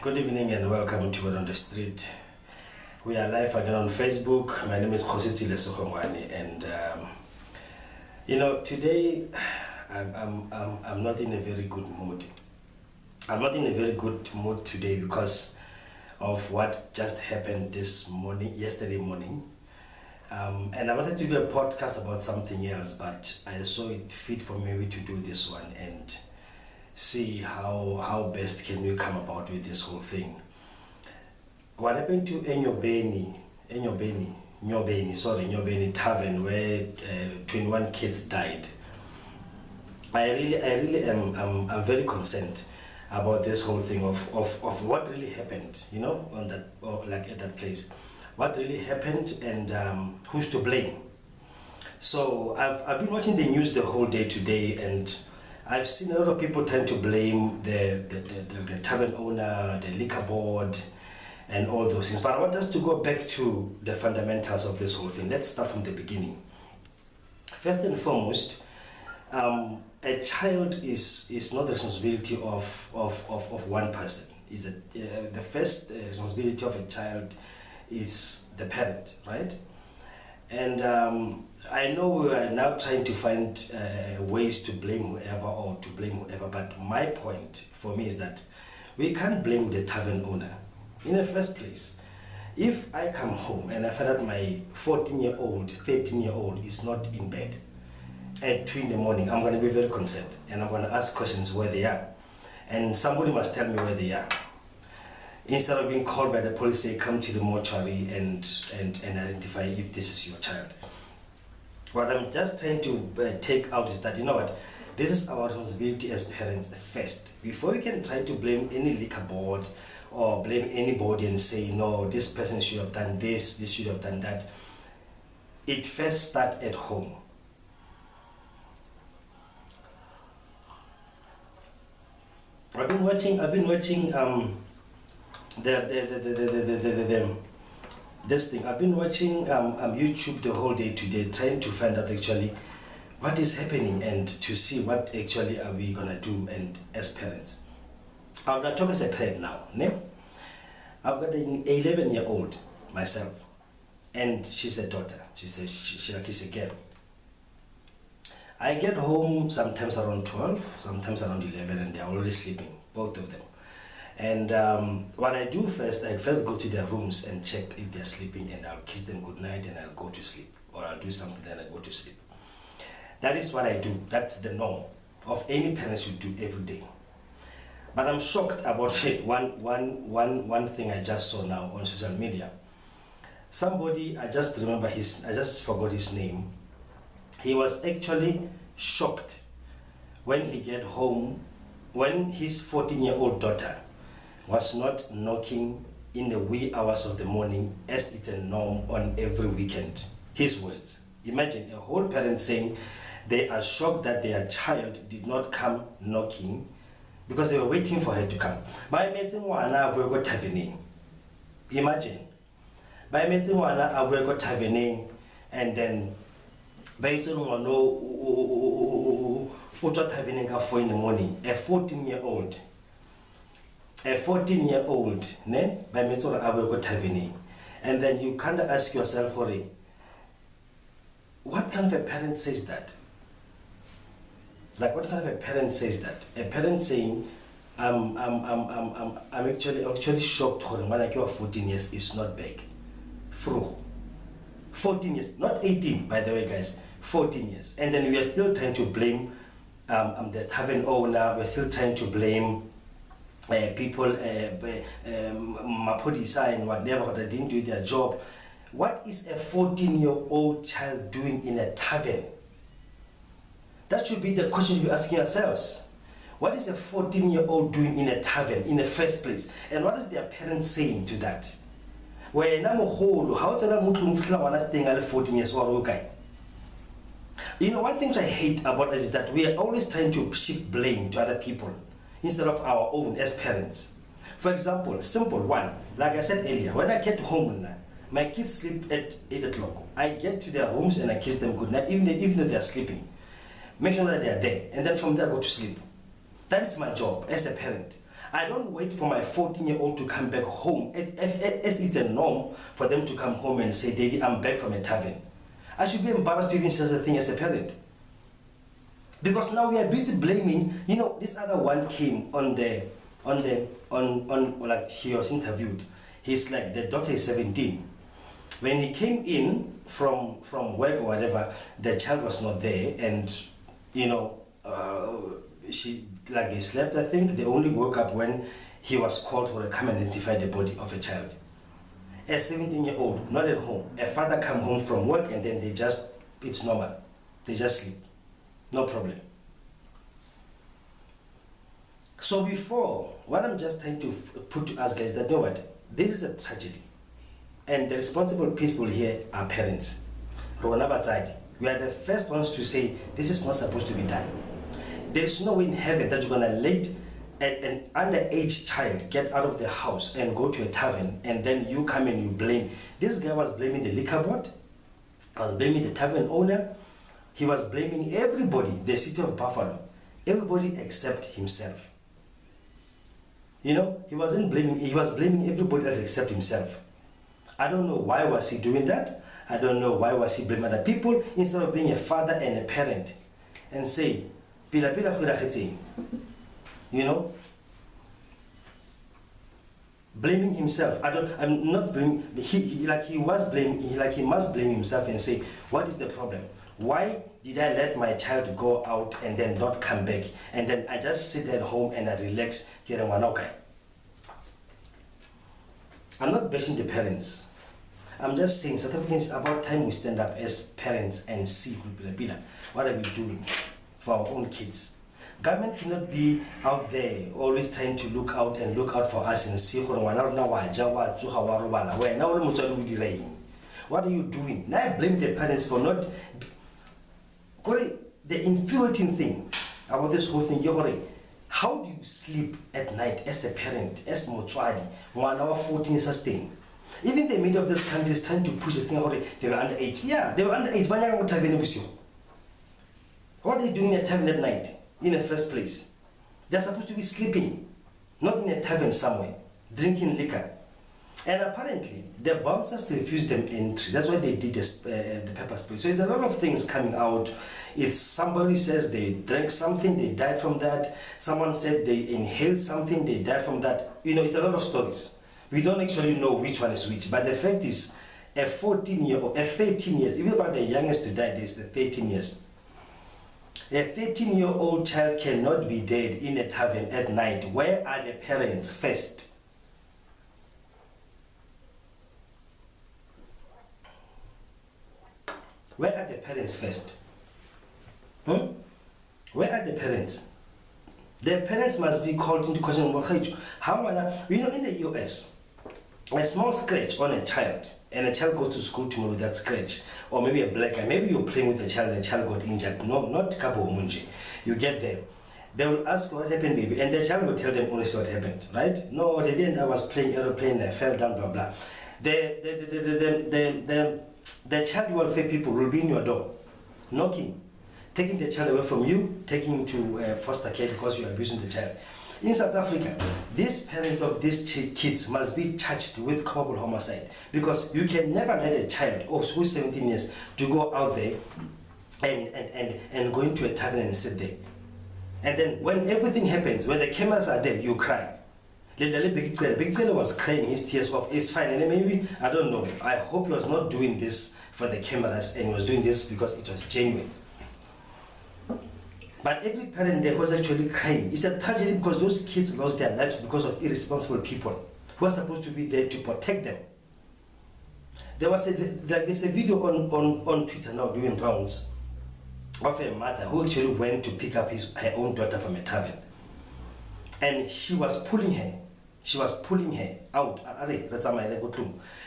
Good evening and welcome to Word on the Street. We are live again on Facebook. My name is Khositsile Sokhongwane, and today I'm not in a very good mood. I'm not in a very good mood today because of what just happened yesterday morning. And I wanted to do a podcast about something else, but I saw it fit for me to do this one and see how best can we come about with this whole thing. What happened to Enyobeni tarven, where 21 kids died. I really am very concerned about this whole thing of what really happened, on that, or like at that place. What really happened and who's to blame. So I've been watching the news the whole day today, and I've seen a lot of people trying to blame the tavern owner, the liquor board, and all those things. But I want us to go back to the fundamentals of this whole thing. Let's start from the beginning. First and foremost, a child is not the responsibility of one person. The first responsibility of a child is the parent, right? And I know we are now trying to find ways to blame whoever, but my point for me is that we can't blame the tavern owner in the first place. If I come home and I find out my 14-year-old, 13-year-old is not in bed at 2 in the morning, I'm going to be very concerned, and I'm going to ask questions where they are, and somebody must tell me where they are. Instead of being called by the police, say come to the mortuary and identify if this is your child. What I'm just trying to take out is that, this is our responsibility as parents first. Before we can try to blame any liquor board or blame anybody and say, no, this person should have done this should have done that, it first starts at home. I've been watching this thing. I've been watching YouTube the whole day today, trying to find out actually what is happening and to see what actually are we gonna do, and as parents. I'm gonna talk as a parent now. I've got an 11-year-old myself, and she's a daughter. She's a girl. I get home sometimes around 12, sometimes around 11, and they're already sleeping, both of them. And what I do first, I first go to their rooms and check if they're sleeping, and I'll kiss them goodnight and I'll go to sleep. Or I'll do something, then I go to sleep. That is what I do. That's the norm of any parent should do every day. But I'm shocked about one thing I just saw now on social media. Somebody, I just forgot his name. He was actually shocked when he get home, when his 14-year-old daughter was not knocking in the wee hours of the morning as it's a norm on every weekend. His words. Imagine a whole parent saying they are shocked that their child did not come knocking because they were waiting for her to come. Imagine. And then based on at 4 in the morning, a 14-year-old, and then you kind of ask yourself, what kind of a parent says that? Like, what kind of a parent says that? A parent saying, I'm actually shocked when I was 14 years is not back. 14 years, not 18, by the way, guys. 14 years. And then we are still trying to blame the tavern owner. We're still trying to blame people, Mapodisa and whatever, that didn't do their job. What is a 14-year-old child doing in a tavern? That should be the question we're asking ourselves. What is a 14-year-old doing in a tavern in the first place? And what is their parents saying to that? Where how staying 14 years old? You know, one thing I hate about us is that we are always trying to shift blame to other people instead of our own as parents. For example, simple one, like I said earlier, when I get home, my kids sleep at 8 o'clock. I get to their rooms and I kiss them good night, even though they are sleeping. Make sure that they are there, and then from there go to sleep. That is my job as a parent. I don't wait for my 14-year-old to come back home, as it's a norm for them to come home and say, Daddy, I'm back from a tavern. I should be embarrassed to even say such a thing as a parent. Because now we are busy blaming, you know, this other one came like he was interviewed. He's like, the daughter is 17. When he came in from work or whatever, the child was not there, and you know, they slept, I think. They only woke up when he was called for to come and identify the body of a child. A 17-year-old, not at home. A father come home from work and then it's normal. They just sleep. No problem. So before, what I'm just trying to put to us guys, that you know what, this is a tragedy. And the responsible people here are parents. We are the first ones to say, this is not supposed to be done. There is no way in heaven that you're going to let an underage child get out of the house and go to a tavern, and then you come and you blame. This guy was blaming the liquor board, was blaming the tavern owner, he was blaming everybody, the city of Buffalo, everybody except himself. You know, he was blaming everybody else except himself. I don't know why was he doing that. I don't know why was he blaming other people instead of being a father and a parent and say, Pila pila, you know, blaming himself. I'm not blaming. He must blame himself and say, what is the problem? Why did I let my child go out and then not come back? And then I just sit at home and I relax. I'm not bashing the parents. I'm just saying, South Africans, about time we stand up as parents and see what are we doing for our own kids. Government cannot be out there always trying to look out for us and see what are you doing? Now I blame the parents for not. The infuriating thing about this whole thing, how do you sleep at night as a parent, as Motswadi, 1 hour 14 sustain? Even the media of this country is trying to push the thing, they were underage. Yeah, they were underage. What are they doing at tavern at night in the first place? They're supposed to be sleeping, not in a tavern somewhere, drinking liquor. And apparently, the bouncers refused them entry. That's why they did the pepper spray. So there's a lot of things coming out. It's somebody says they drank something, they died from that. Someone said they inhaled something, they died from that. You know, it's a lot of stories. We don't actually know which one is which. But the fact is, a 14-year-old, a 13 years, even about the youngest to die, there's the 13 years. A 13-year-old child cannot be dead in a tavern at night. Where are the parents first? Where are the parents first? Where are the parents? The parents must be called into question. How, you know, in the US, a small scratch on a child, and a child goes to school tomorrow with that scratch, or maybe a black eye, maybe you're playing with a child and the child got injured. No, not Kabo Munji. You get there. They will ask what happened, baby, and the child will tell them honestly what happened, right? No, they didn't. I was playing aeroplane, I fell down, blah blah. The child welfare people will be in your door, knocking, taking the child away from you, taking him to foster care because you're abusing the child. In South Africa, these parents of these kids must be charged with culpable homicide, because you can never let a child who's 17 years to go out there and go into a tavern and sit there. And then when everything happens, when the cameras are there, you cry. Big Tele was crying his tears off. It's fine, and maybe, I don't know, I hope he was not doing this for the cameras and he was doing this because it was genuine. But every parent there was actually crying. It's a tragedy because those kids lost their lives because of irresponsible people who are supposed to be there to protect them. There's a video on Twitter now doing rounds of a mother who actually went to pick up her own daughter from a tavern. and she was pulling her out.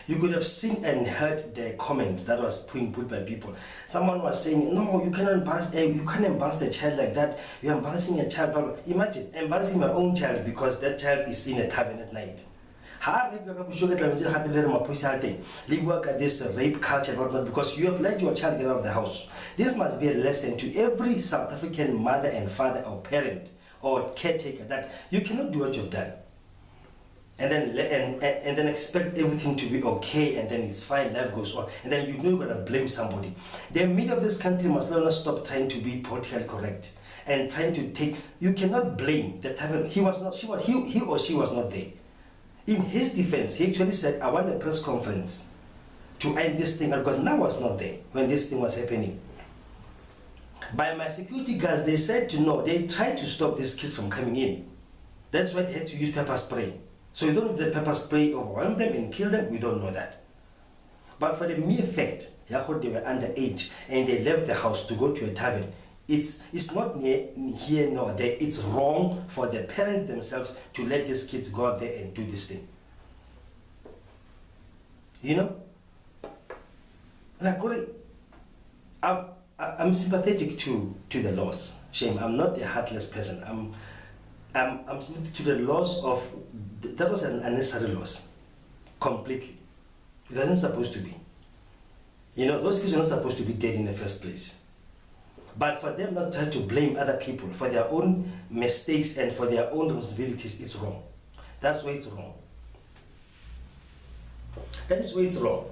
You could have seen and heard the comments that was put by people. Someone was saying, no, you cannot embarrass the child like that. You're embarrassing a child. Blah, blah. Imagine embarrassing my own child because that child is in a tavern at night. This rape culture and whatnot, because you have let your child get out of the house. This must be a lesson to every South African mother and father or parent or caretaker that you cannot do what you've done and then expect everything to be okay, and then it's fine, life goes on, and then you know you're going to blame somebody. The media of this country must not stop trying to be politically correct and trying to take. You cannot blame the tavern. He or she was not there. In his defense, he actually said, I want a press conference to end this thing, because now I was not there when this thing was happening. By my security guards, they said to no, they tried to stop these kids from coming in. That's why they had to use pepper spray. So you don't know if the pepper spray overwhelmed them and killed them, we don't know that. But for the mere fact, they were underage and they left the house to go to a tavern, it's not here nor there. It's wrong for the parents themselves to let these kids go out there and do this thing. You know? Like, I'm sympathetic to the laws. Shame, I'm not a heartless person. I'm sympathetic to the laws of, that was an unnecessary loss. Completely. It wasn't supposed to be. You know, those kids were not supposed to be dead in the first place. But for them not to blame other people for their own mistakes and for their own responsibilities, it's wrong. That's why it's wrong. That is why it's wrong.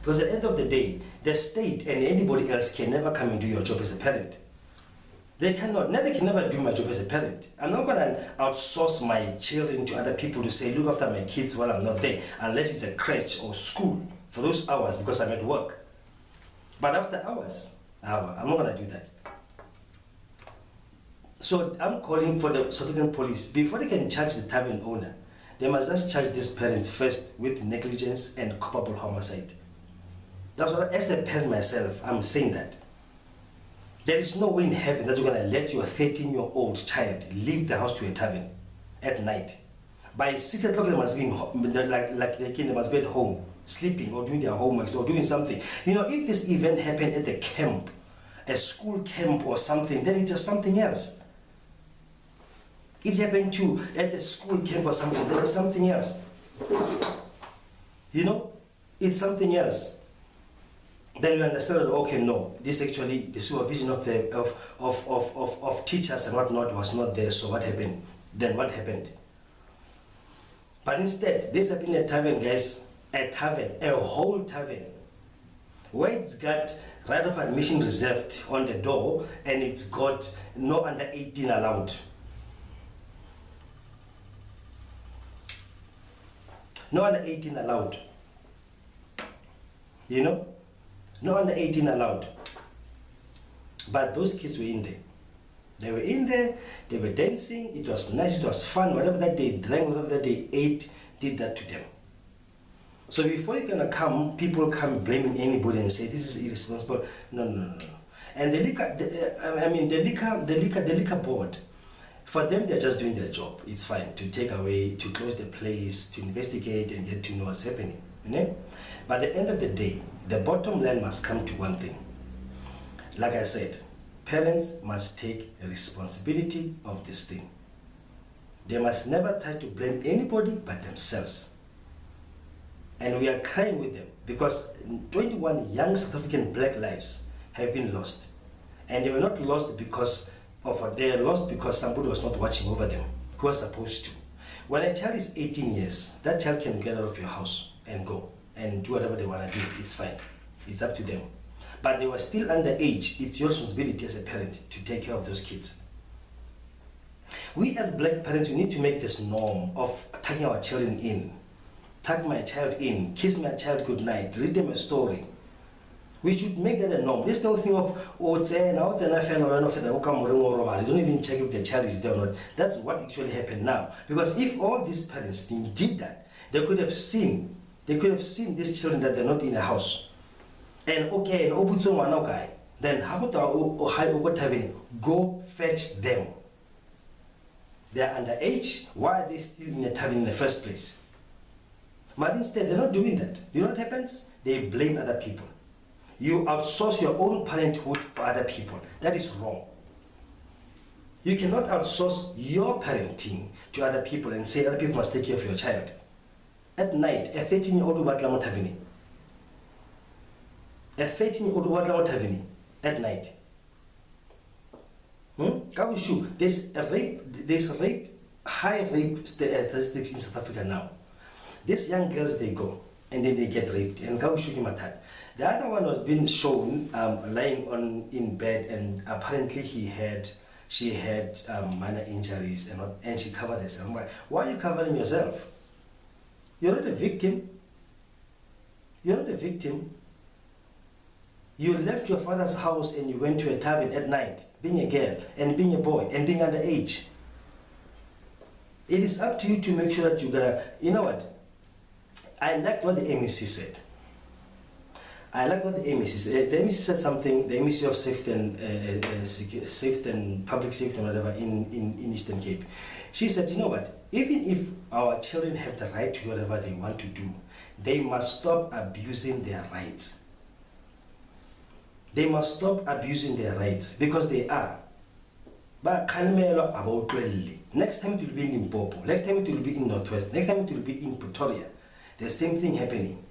Because at the end of the day, the state and anybody else can never come and do your job as a parent. They cannot, they can never do my job as a parent. I'm not going to outsource my children to other people to say, look after my kids while I'm not there, unless it's a crèche or school for those hours because I'm at work. But after hours, I'm not going to do that. So I'm calling for the South African police, before they can charge the tavern owner, they must just charge these parents first with negligence and culpable homicide. That's what, as a parent myself, I'm saying that. There is no way in heaven that you're going to let your 13-year-old child leave the house to a tavern at night. By 6 o'clock, they must be they must be at home, sleeping or doing their homework or doing something. You know, if this event happened at a camp, a school camp or something, then it's just something else. If it happened to at a school camp or something, then it's something else. You know, it's something else. Then you understand that, okay, no, this actually, the supervision of teachers and whatnot was not there, so what happened? Then what happened? But instead, this happened at a tavern, guys, a whole tavern, where it's got right of admission reserved on the door, and it's got no under 18 allowed. No under 18 allowed. You know? No under 18 allowed. But those kids were in there. They were in there, they were dancing, it was nice, it was fun, whatever that they drank, whatever that they ate, did that to them. So before you're gonna come, people come blaming anybody and say this is irresponsible. No. And the liquor board, for them they're just doing their job. It's fine to take away, to close the place, to investigate and get to know what's happening. You know? But at the end of the day, the bottom line must come to one thing. Like I said, parents must take responsibility of this thing. They must never try to blame anybody but themselves. And we are crying with them because 21 young South African black lives have been lost. And they were not lost because they are lost because somebody was not watching over them, who was supposed to. When a child is 18 years, that child can get out of your house and go and do whatever they want to do. It's fine. It's up to them. But they were still underage. It's your responsibility as a parent to take care of those kids. We as black parents, we need to make this norm of tucking our children in. Tuck my child in, kiss my child goodnight, read them a story. We should make that a norm. This whole thing of, you don't even check if the child is there or not. That's what actually happened now. Because if all these parents did that, they could have seen these children that they're not in a house. And okay, and then how about go fetch them? They are underage. Why are they still in a tavern in the first place? But instead, they're not doing that. You know what happens? They blame other people. You outsource your own parenthood for other people. That is wrong. You cannot outsource your parenting to other people and say other people must take care of your child. At night, a 13-year-old will be a 13-year-old will at night. There's rape, high rape statistics in South Africa now. These young girls, they go and then they get raped. And the other one was being shown lying in bed, and apparently she had minor injuries and she covered herself. Why are you covering yourself? You're not a victim. You're not a victim. You left your father's house and you went to a tavern at night, being a girl and being a boy and being underage. It is up to you to make sure that you're gonna, you know what? I like what the MEC said. I like what the MEC said. The MEC said something, the MEC of Safety and Public Safety and whatever in Eastern Cape. She said, you know what? Even if our children have the right to do whatever they want to do, they must stop abusing their rights. They must stop abusing their rights because they are. But next time it will be in Limpopo, next time it will be in Northwest, next time it will be in Pretoria. The same thing happening.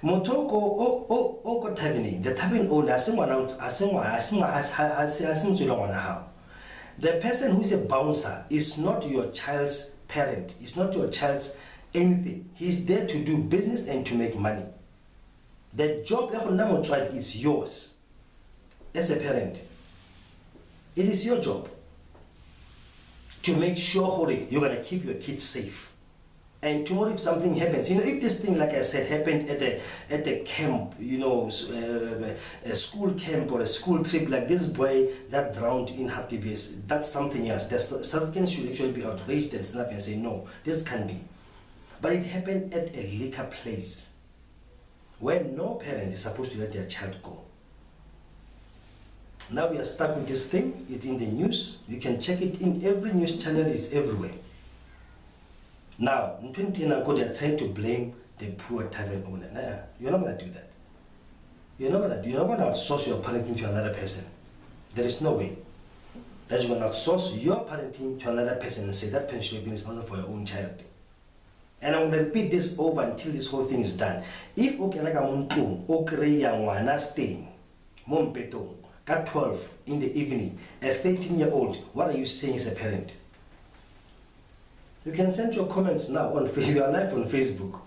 Motoko o tavern, the tavern owner, the person who is a bouncer is not your child's parent, is not your child's anything. He's there to do business and to make money. The job is yours as a parent. It is your job to make sure you're going to keep your kids safe. And tomorrow if something happens, if this thing, like I said, happened at the camp, a school camp or a school trip, like this boy that drowned in Hatibes, that's something else. South Africans should actually be outraged and stand up and say, no, this can't be. But it happened at a liquor place where no parent is supposed to let their child go. Now we are stuck with this thing. It's in the news. You can check it in every news channel. It's everywhere. Now, in 2010, they are trying to blame the poor tavern owner. Nah, you're not going to do that. You're not going to outsource your parenting to another person. There is no way that you're going to outsource your parenting to another person and say that person should be responsible for your own child. And I'm going to repeat this over until this whole thing is done. If staying, at 12 in the evening, a 13-year-old, what are you saying as a parent? You can send your comments now on Facebook. We are live on Facebook.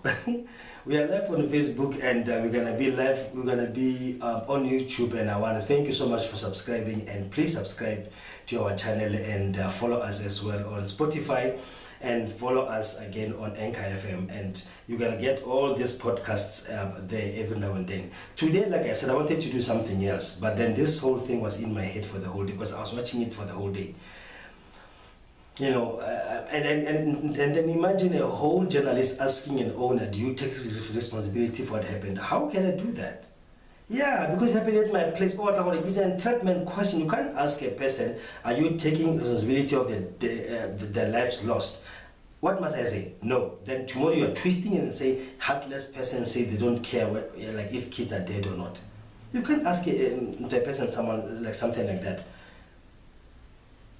We are live on Facebook, and we're gonna be live. We're gonna be on YouTube. And I want to thank you so much for subscribing. And please subscribe to our channel and follow us as well on Spotify, and follow us again on Anchor FM. And you're gonna get all these podcasts there every now and then. Today, like I said, I wanted to do something else, but then this whole thing was in my head for the whole day because I was watching it for the whole day. And then imagine a whole journalist asking an owner, do you take responsibility for what happened? How can I do that? Yeah, because it happened at my place. It's an entrapment question. You can't ask a person, are you taking responsibility of the lives lost? What must I say? No. Then tomorrow you're twisting and say, heartless person say they don't care like if kids are dead or not. You can't ask a person something like that.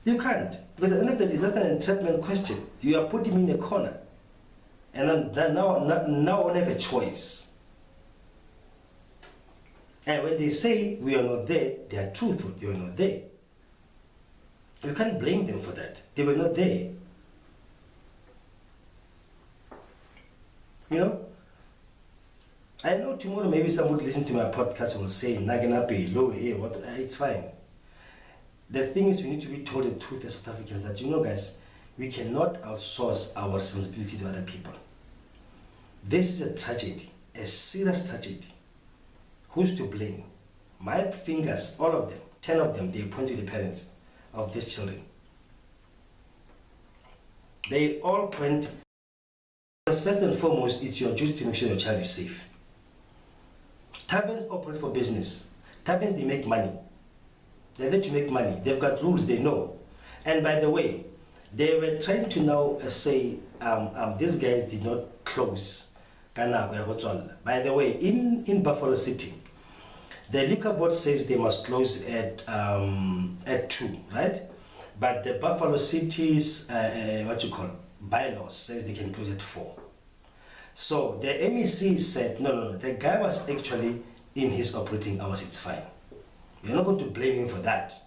You can't, because at the end of the day, that's an entrapment question. You are putting me in a corner, and then now I don't have a choice. And when they say we are not there, they are truthful. They were not there. You can't blame them for that. They were not there. I know tomorrow maybe somebody listening to my podcast will say, "Nagana pay low here." What? It's fine. The thing is, we need to be told the truth as South Africans that, guys, we cannot outsource our responsibility to other people. This is a tragedy, a serious tragedy. Who's to blame? My fingers, all of them, 10 of them, they point to the parents of these children. They all point, because first and foremost, it's your duty to make sure your child is safe. Taverns operate for business. Taverns, they make money. They're there to make money. They've got rules, they know. And by the way, They were trying to now say these guys did not close. By the way, in Buffalo City, the liquor board says they must close at 2, right? But the Buffalo City's bylaws says they can close at 4. So the MEC said no, the guy was actually in his operating hours. It's fine. You're not going to blame him for that.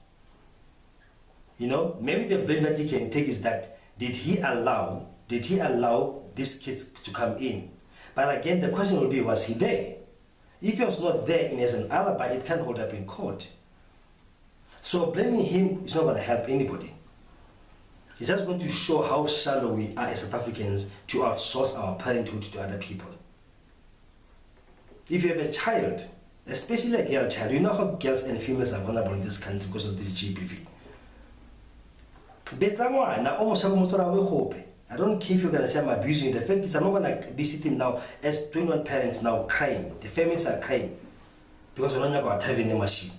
Maybe the blame that he can take is that did he allow these kids to come in? But again, the question will be, was he there? If he was not there and as an alibi, it can't hold up in court. So blaming him is not going to help anybody. It's just going to show how shallow we are as South Africans to outsource our parenthood to other people. If you have a child, especially a girl child, you know how girls and females are vulnerable in this country because of this GBV. I don't care if you're going to say I'm abusing you. The fact is I'm not going to be sitting now as 21 parents now crying. The families are crying because we're not going to have any machine.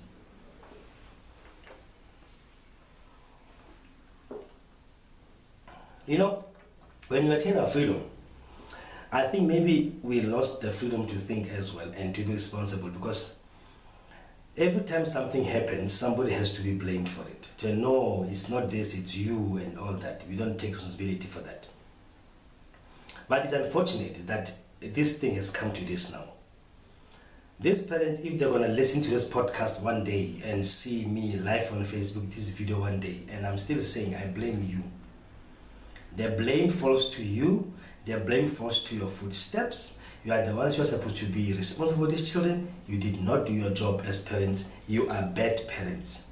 When we attain our freedom, I think maybe we lost the freedom to think as well and to be responsible, because every time something happens, somebody has to be blamed for it. To know it's not this, it's you and all that. We don't take responsibility for that. But it's unfortunate that this thing has come to this now. These parents, if they're going to listen to this podcast one day and see me live on Facebook, this video one day, and I'm still saying I blame you. The blame falls to you. The blame falls to your footsteps. You are the ones who are supposed to be responsible for these children. You did not do your job as parents. You are bad parents.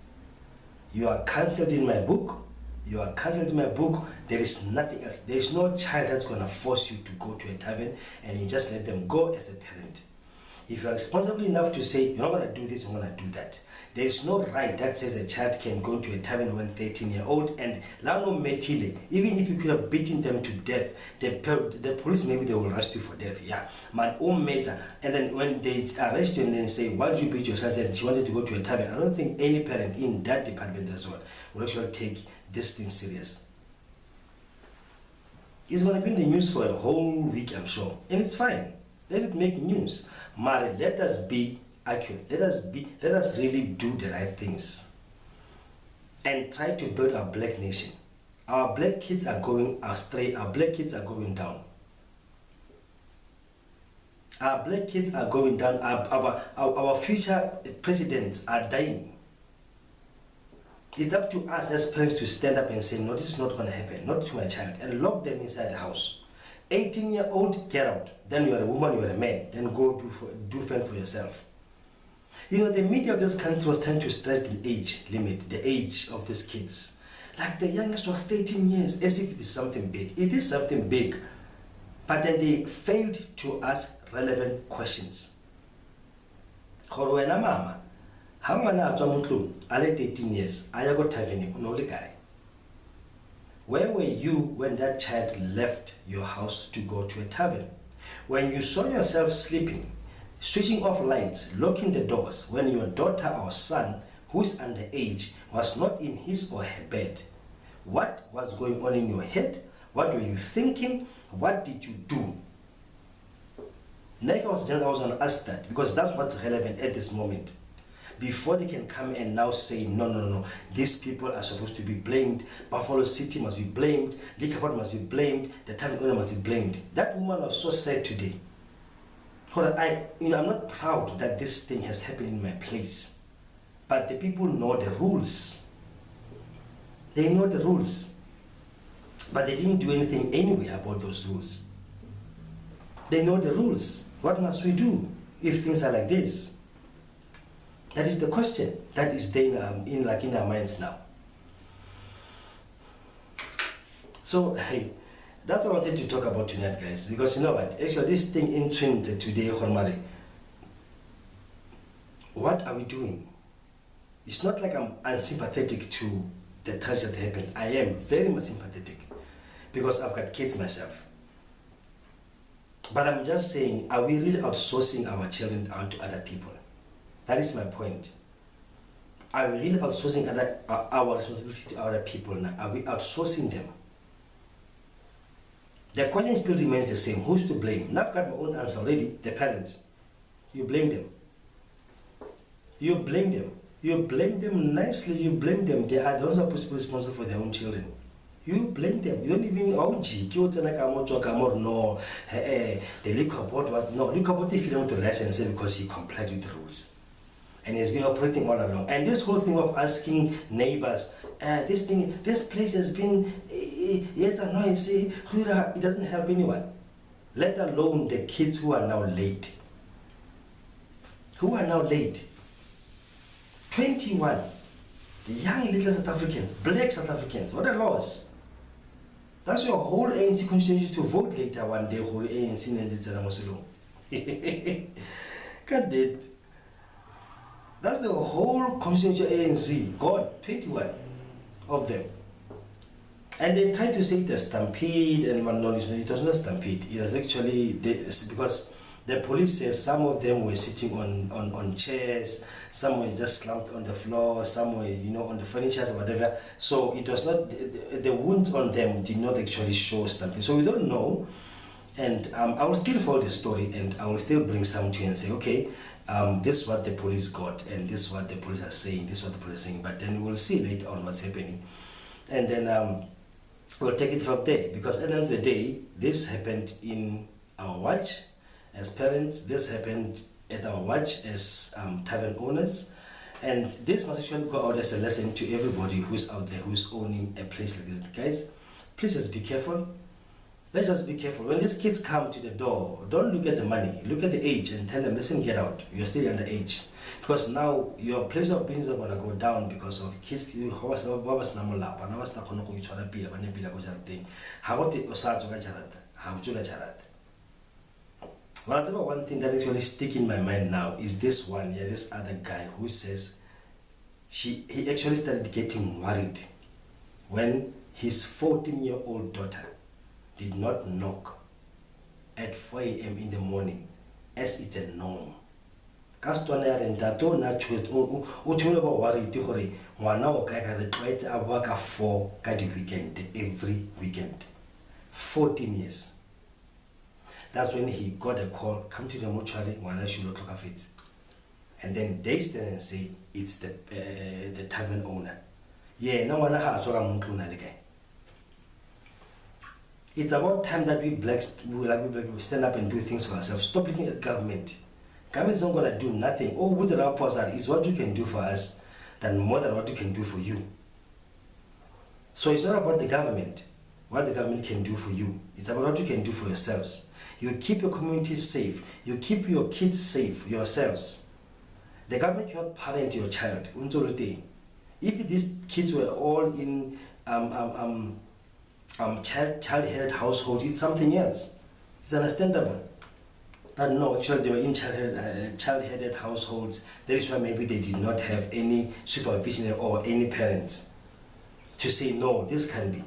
You are cancelled in my book. You are cancelled in my book. There is nothing else. There is no child that's going to force you to go to a tarven and you just let them go as a parent. If you are responsible enough to say, you're not going to do this, you're going to do that. There is no right that says a child can go to a tarven when 13-year-old and Lano Metile, even if you could have beaten them to death, the police, maybe they will arrest you for death. Yeah, my own mates. And then when they arrest you and then say, why did you beat your child? And she wanted to go to a tarven. I don't think any parent in that department as well will actually take this thing serious. It's going to be in the news for a whole week, I'm sure. And it's fine. Let it make news. Mari, let us be accurate. Let us really do the right things and try to build our black nation. Our black kids are going astray. Our black kids are going down. Our black kids are going down. Our future presidents are dying. It's up to us as parents to stand up and say, no, this is not going to happen, not to my child, and lock them inside the house. 18-year-old, get out. Then you are a woman, you are a man. Then go do fend for yourself. The media of this country was trying to stress the age limit, the age of these kids. Like the youngest was 13 years, as if it is something big. It is something big. But then they failed to ask relevant questions. Mama, how many are 18 years? I got guy. Where were you when that child left your house to go to a tarven? When you saw yourself sleeping, switching off lights, locking the doors, when your daughter or son, who is underage, was not in his or her bed, what was going on in your head? What were you thinking? What did you do? Like I was going to ask that because that's what's relevant at this moment. Before they can come and now say, no, these people are supposed to be blamed, Buffalo City must be blamed, Liquor Board must be blamed, the tarven owner must be blamed. That woman was so sad today. I'm not proud that this thing has happened in my place, but the people know the rules. They know the rules, but they didn't do anything anyway about those rules. They know the rules. What must we do if things are like this? That is the question that is there in our minds now. So hey, that's what I wanted to talk about tonight, guys. Because you know what? Actually, this thing in trend today, Hormari. What are we doing? It's not like I'm unsympathetic to the tragedy that happened. I am very much sympathetic because I've got kids myself. But I'm just saying, are we really outsourcing our children out to other people? That is my point. Are we really outsourcing our responsibility to other people now? Are we outsourcing them? The question still remains the same. Who's to blame? Now I've got my own answer already. The parents. You blame them. You blame them. You blame them nicely. You blame them. They are those who are responsible for their own children. You blame them. You don't even no. The liquor board was no liquor board. They failed to license it because he complied with the rules, and he's been operating all along. And this whole thing of asking neighbors, this place has been yes or no, it doesn't help anyone. Let alone the kids who are now late. 21, the young little South Africans, black South Africans. What a loss. That's your whole ANC constituency to vote later one day for ANC and God did. That's the whole constituency ANC. God, 21 of them. And they tried to say it a stampede, and no, it was not a stampede. It was actually because the police says some of them were sitting on chairs, some were just slumped on the floor, some were, on the furniture or whatever. So it was not, the wounds on them did not actually show stampede. So we don't know. And I will still follow the story, and I will still bring some to you and say, okay, this is what the police got, and this is what the police are saying, this is what the police are saying. But then we'll see later on what's happening. And then we'll take it from there. Because at the end of the day, this happened in our watch as parents, this happened at our watch as tavern owners, and this must actually go out as a lesson to everybody who's out there who's owning a place like this. Guys, please just be careful. Let's just be careful. When these kids come to the door, don't look at the money, look at the age and tell them, listen, get out, you're still underage. Because now your place of business is going to go down because of kids who was one thing that actually stick in my mind now is this one, this other guy who says he actually started getting worried when his 14-year-old daughter did not knock at 4 a.m. in the morning, as it's a norm. Every weekend. 14 years. That's when he got a call, come to the mortuary, and then they stand and say it's the tavern owner. Yeah, no one has it's about time that we blacks stand up and do things for ourselves. Stop looking at government. Government's not gonna do nothing. Oh, with the proposal is what you can do for us than more than what you can do for you. So it's not about the government, what the government can do for you. It's about what you can do for yourselves. You keep your community safe. You keep your kids safe, yourselves. The government cannot parent your child. If these kids were all in child-headed households, it's something else. It's understandable. But no, actually they were in child-headed households. That is why maybe they did not have any supervision or any parents to say, no, this can be.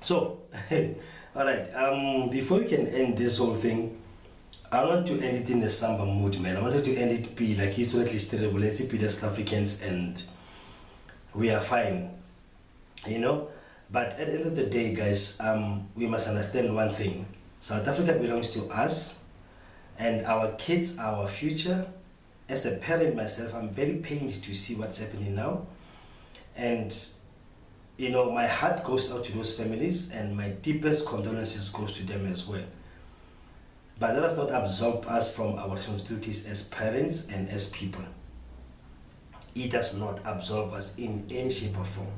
So, all right, before we can end this whole thing, I want to end it in a samba mood, man. I wanted to end it be like it's at least terrible. Let's be the South Africans and we are fine, But at the end of the day, guys, we must understand one thing. South Africa belongs to us, and our kids are our future. As a parent myself, I'm very pained to see what's happening now. And my heart goes out to those families, and my deepest condolences goes to them as well. But that does not absolve us from our responsibilities as parents and as people. It does not absolve us in any shape or form.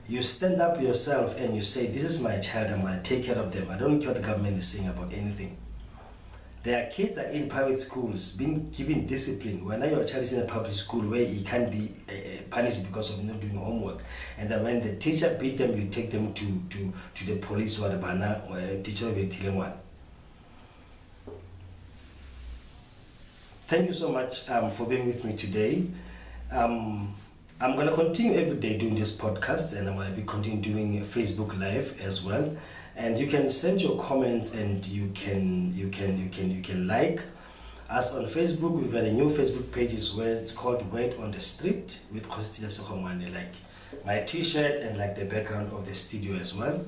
You stand up yourself and you say, this is my child, I'm going to take care of them. I don't care what the government is saying about anything. Their kids are in private schools, being given discipline. When your child is in a public school where he can't be punished because of not doing homework, and then when the teacher beat them, you take them to the police or the banner, or a teacher will be telling one. Thank you so much for being with me today. I'm going to continue every day doing this podcast, and I'm going to be continuing doing a Facebook Live as well. And you can send your comments, and you can like. As on Facebook, we've got a new Facebook page as well. It's called Word on the Street with Kositile Sohongwane, like my t-shirt and like the background of the studio as well.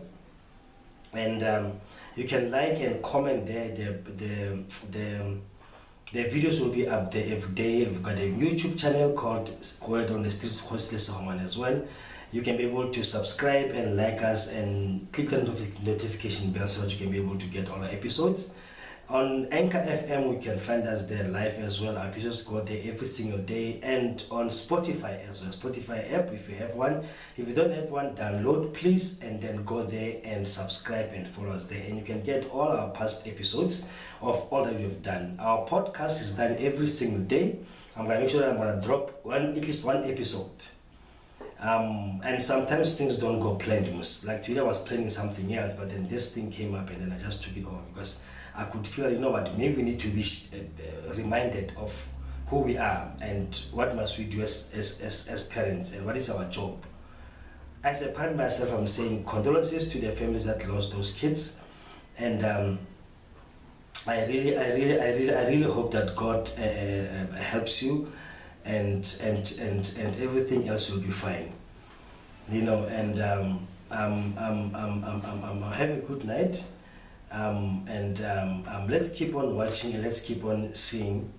And you can like and comment there. The videos will be up there every day. We've got a YouTube channel called Word on the Street with Kositile Sohongwane as well. You can be able to subscribe and like us and click the notification bell so that you can be able to get all our episodes. On Anchor FM, we can find us there live as well. Our episodes go there every single day, and on Spotify as well. Spotify app, if you have one. If you don't have one, download please, and then go there and subscribe and follow us there. And you can get all our past episodes of all that we've done. Our podcast is done every single day. I'm gonna make sure that I'm gonna drop at least one episode. And sometimes things don't go planned. Like today I was planning something else, but then this thing came up and then I just took it over because I could feel, you know what, maybe we need to be reminded of who we are and what must we do as parents and what is our job. As a parent myself, I'm saying condolences to the families that lost those kids, and I really hope that God helps you, and everything else will be fine, you know. And have a good night. Let's keep on watching and let's keep on seeing.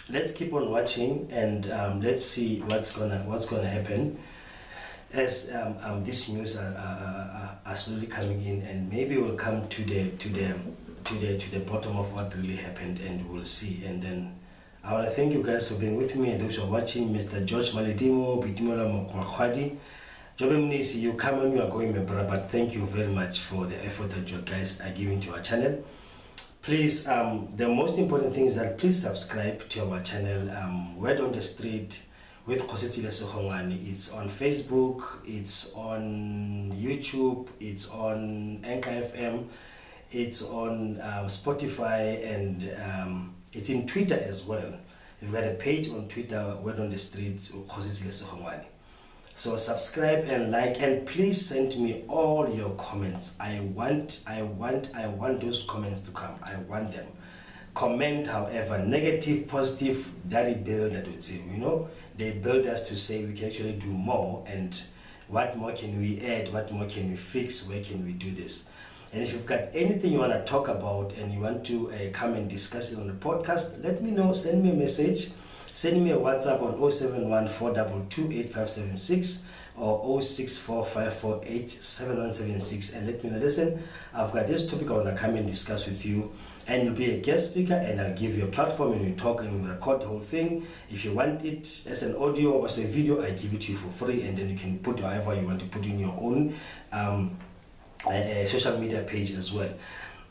Let's keep on watching and let's see what's gonna happen as these news are slowly coming in, and maybe we'll come to the bottom of what really happened, and we'll see. And then I want to thank you guys for being with me, and those who are watching. Mr. George Maledimo, Bidimola Mokwakwadi. Jobemnisi, you come and you are going, my brother, but thank you very much for the effort that you guys are giving to our channel. Please, the most important thing is that please subscribe to our channel, Word on the Street with Kositile Sohongwane. It's on Facebook, it's on YouTube, it's on Anchor FM, it's on Spotify, and it's in Twitter as well. We've got a page on Twitter, Word on the Street with Kositile Sohongwane. So subscribe and like, and please send me all your comments. I want those comments to come. I want them. Comment, however, negative, positive, that build that would say, you know, they build us to say we can actually do more, and what more can we add, what more can we fix, where can we do this. And if you've got anything you want to talk about and you want to come and discuss it on the podcast, let me know. Send me a message. Send me a WhatsApp on 071-422-8576 or 064-548-7176 and let me know, listen, I've got this topic I want to come and discuss with you, and you'll be a guest speaker, and I'll give you a platform and we talk and we record the whole thing. If you want it as an audio or as a video, I give it to you for free, and then you can put however you want to put in your own social media page as well.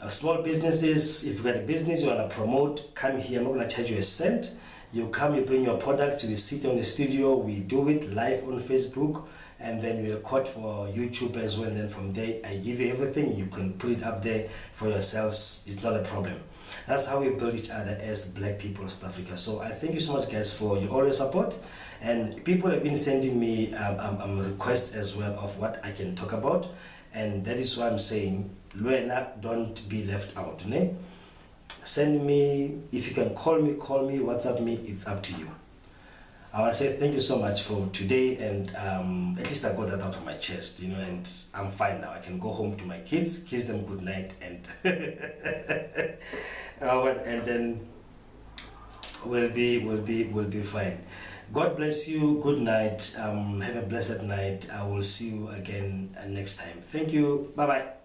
Small businesses, if you've got a business you want to promote, come here. I'm not going to charge you a cent. You come, you bring your products, we sit on the studio, we do it live on Facebook, and then we record for YouTube as well. And then from there, I give you everything. You can put it up there for yourselves. It's not a problem. That's how we build each other as Black people of South Africa. So I thank you so much, guys, for your all your support. And people have been sending me requests as well of what I can talk about. And that is why I'm saying, Luena, don't be left out. Ne? Send me, if you can call me, WhatsApp me, it's up to you. I want to say thank you so much for today, and at least I got that out of my chest, you know, and I'm fine now. I can go home to my kids, kiss them good night, and and then we'll be fine. God bless you. Good night. Have a blessed night. I will see you again next time. Thank you. Bye bye.